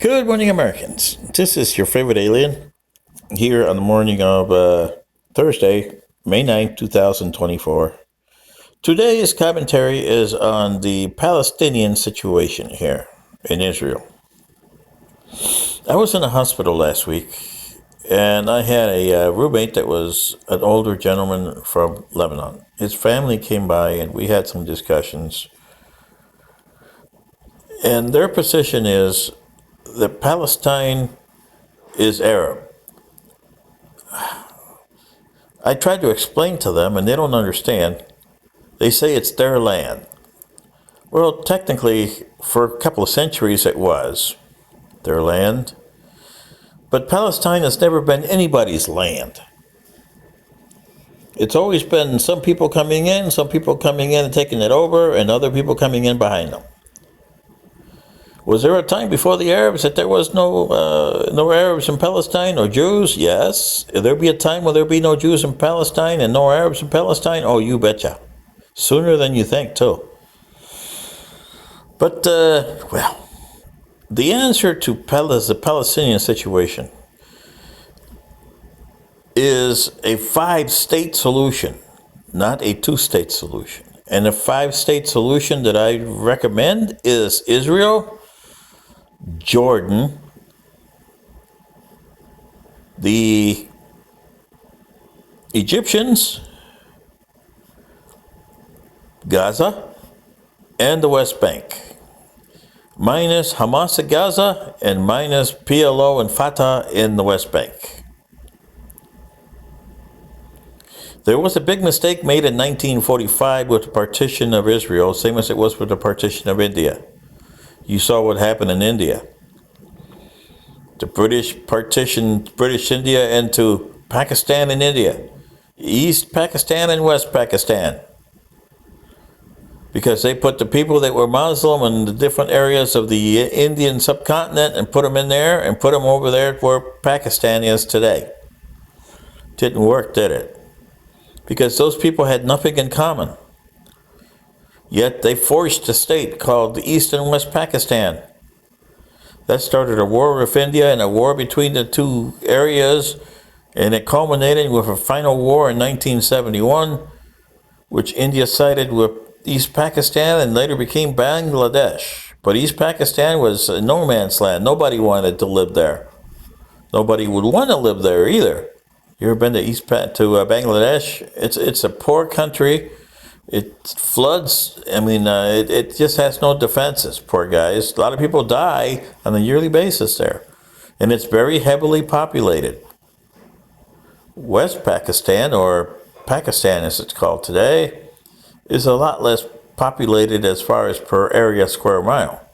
Good morning, Americans. This is your favorite alien here on the morning of Thursday, May 2024. Today's commentary is on the Palestinian situation here in Israel. I was in a hospital last week and I had a roommate that was an older gentleman from Lebanon. His family came by and we had some discussions. And their position is that Palestine is Arab. I tried to explain to them, and they don't understand. They say it's their land. Well, technically, for a couple of centuries it was their land. But Palestine has never been anybody's land. It's always been some people coming in and taking it over, and other people coming in behind them. Was there a time before the Arabs that there was no Arabs in Palestine or Jews? Yes. Will there be a time where there be no Jews in Palestine and no Arabs in Palestine? Oh, you betcha. Sooner than you think, too. But, the answer to the Palestinian situation is a 5-state solution, not a 2-state solution. And the 5-state solution that I recommend is Israel, Jordan, the Egyptians, Gaza, and the West Bank, minus Hamas at Gaza and minus PLO and Fatah in the West Bank. There was a big mistake made in 1945 with the partition of Israel, same as it was with the partition of India. You saw what happened in India. The British partitioned British India into Pakistan and India, East Pakistan and West Pakistan, because they put the people that were Muslim in the different areas of the Indian subcontinent and put them in there and put them over there where Pakistan is today. Didn't work, did it? Because those people had nothing in common. Yet they forged a state called the East and West Pakistan. That started a war with India and a war between the two areas, and it culminated with a final war in 1971, which India sided with East Pakistan and later became Bangladesh. But East Pakistan was a no man's land. Nobody wanted to live there. Nobody would want to live there either. You ever been to Bangladesh? It's a poor country. It floods. I mean, it just has no defenses. Poor guys. A lot of people die on a yearly basis there, and it's very heavily populated. West Pakistan, or Pakistan as it's called today, is a lot less populated as far as per area square mile.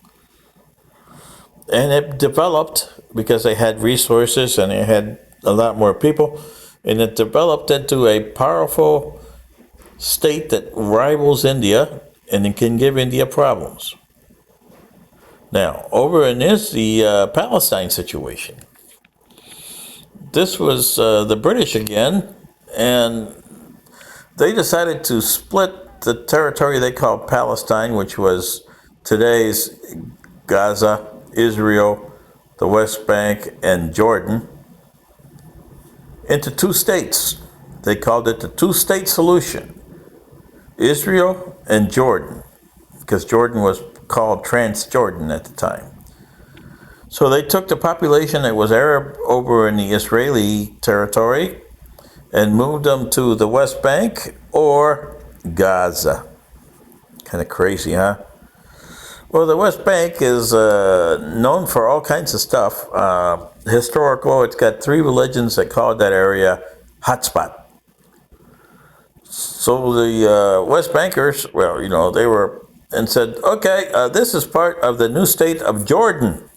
And it developed because they had resources and they had a lot more people, and it developed into a powerful state that rivals India, and it can give India problems. Now, over in the Palestine situation. This was the British again, and they decided to split the territory they called Palestine, which was today's Gaza, Israel, the West Bank, and Jordan, into 2 states. They called it the 2-state solution. Israel and Jordan, because Jordan was called Transjordan at the time. So they took the population that was Arab over in the Israeli territory and moved them to the West Bank or Gaza. Kind of crazy, huh? Well, the West Bank is known for all kinds of stuff. Historical, it's got 3 religions that call that area hotspot. So the West Bankers, they were and said, okay, this is part of the new state of Jordan.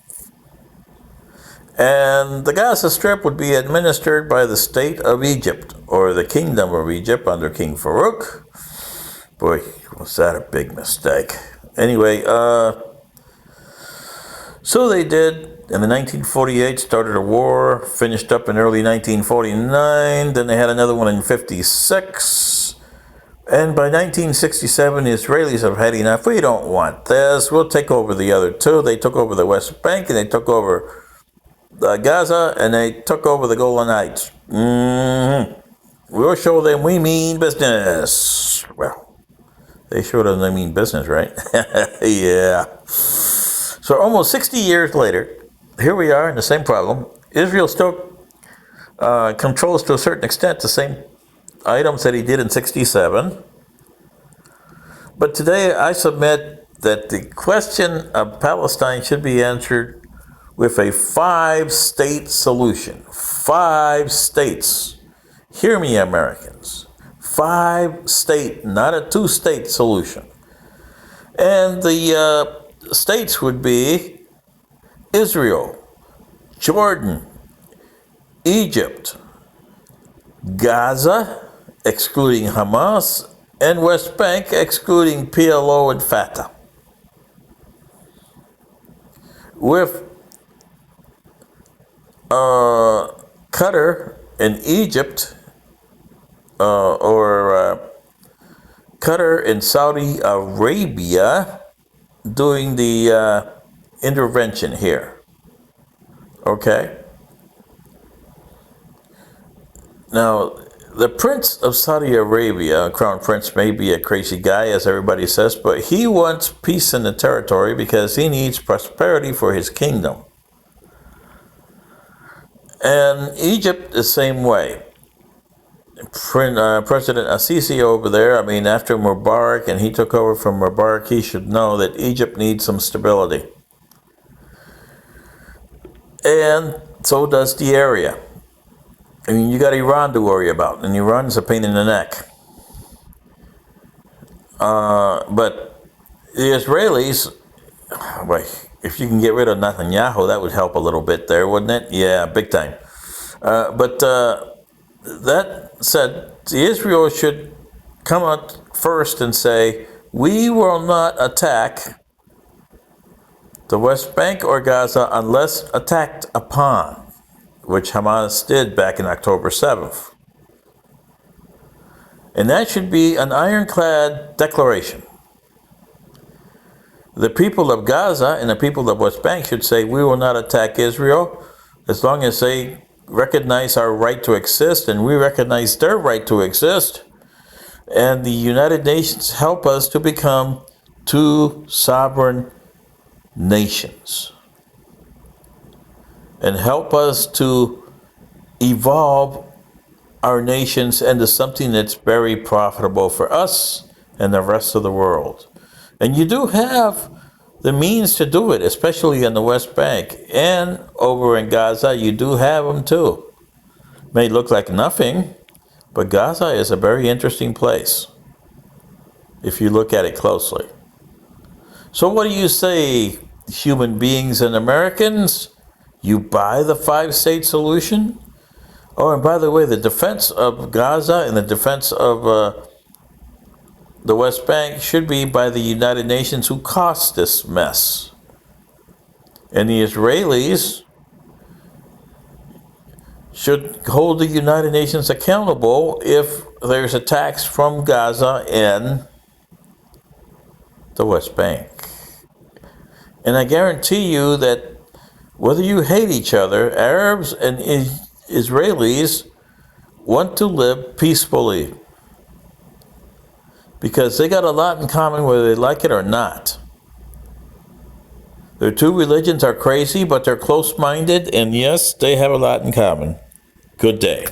And the Gaza Strip would be administered by the state of Egypt, or the kingdom of Egypt under King Farouk. Boy, was that a big mistake. Anyway, so they did. In the 1948, started a war, finished up in early 1949. Then they had another one in 56. And by 1967, the Israelis have had enough. We don't want this. We'll take over the other two. They took over the West Bank, and they took over Gaza, and they took over the Golan Heights. We'll show them we mean business. Well, they showed them they mean business, right? Yeah. So almost 60 years later, here we are in the same problem. Israel still controls to a certain extent the same items that he did in 67. But today I submit that the question of Palestine should be answered with a 5-state solution. 5 states. Hear me, Americans. 5-state, not a 2-state solution. And the states would be Israel, Jordan, Egypt, Gaza, excluding Hamas, and West Bank, excluding PLO and Fatah. With Qatar and Egypt, or Qatar and Saudi Arabia doing the intervention here. Okay? Now, the Prince of Saudi Arabia, Crown Prince, may be a crazy guy, as everybody says, but he wants peace in the territory because he needs prosperity for his kingdom. And Egypt, the same way. President Assisi over there, I mean, after Mubarak, and he took over from Mubarak, he should know that Egypt needs some stability. And so does the area. I mean, you got Iran to worry about, and Iran is a pain in the neck. But the Israelis, boy, if you can get rid of Netanyahu, that would help a little bit there, wouldn't it? Yeah, big time. But that said, Israel should come out first and say, we will not attack the West Bank or Gaza unless attacked upon, which Hamas did back in October 7th. And that should be an ironclad declaration. The people of Gaza and the people of West Bank should say, we will not attack Israel as long as they recognize our right to exist and we recognize their right to exist. And the United Nations help us to become 2 sovereign nations. And help us to evolve our nations into something that's very profitable for us and the rest of the world. And you do have the means to do it, especially in the West Bank. And over in Gaza, you do have them too. May look like nothing, but Gaza is a very interesting place if you look at it closely. So what do you say, human beings and Americans? You buy the 5-state solution? Oh, and by the way, the defense of Gaza and the defense of the West Bank should be by the United Nations, who caused this mess. And the Israelis should hold the United Nations accountable if there's attacks from Gaza and the West Bank. And I guarantee you that whether you hate each other, Arabs and Israelis want to live peacefully, because they got a lot in common whether they like it or not. Their 2 religions are crazy, but they're close-minded, and yes, they have a lot in common. Good day.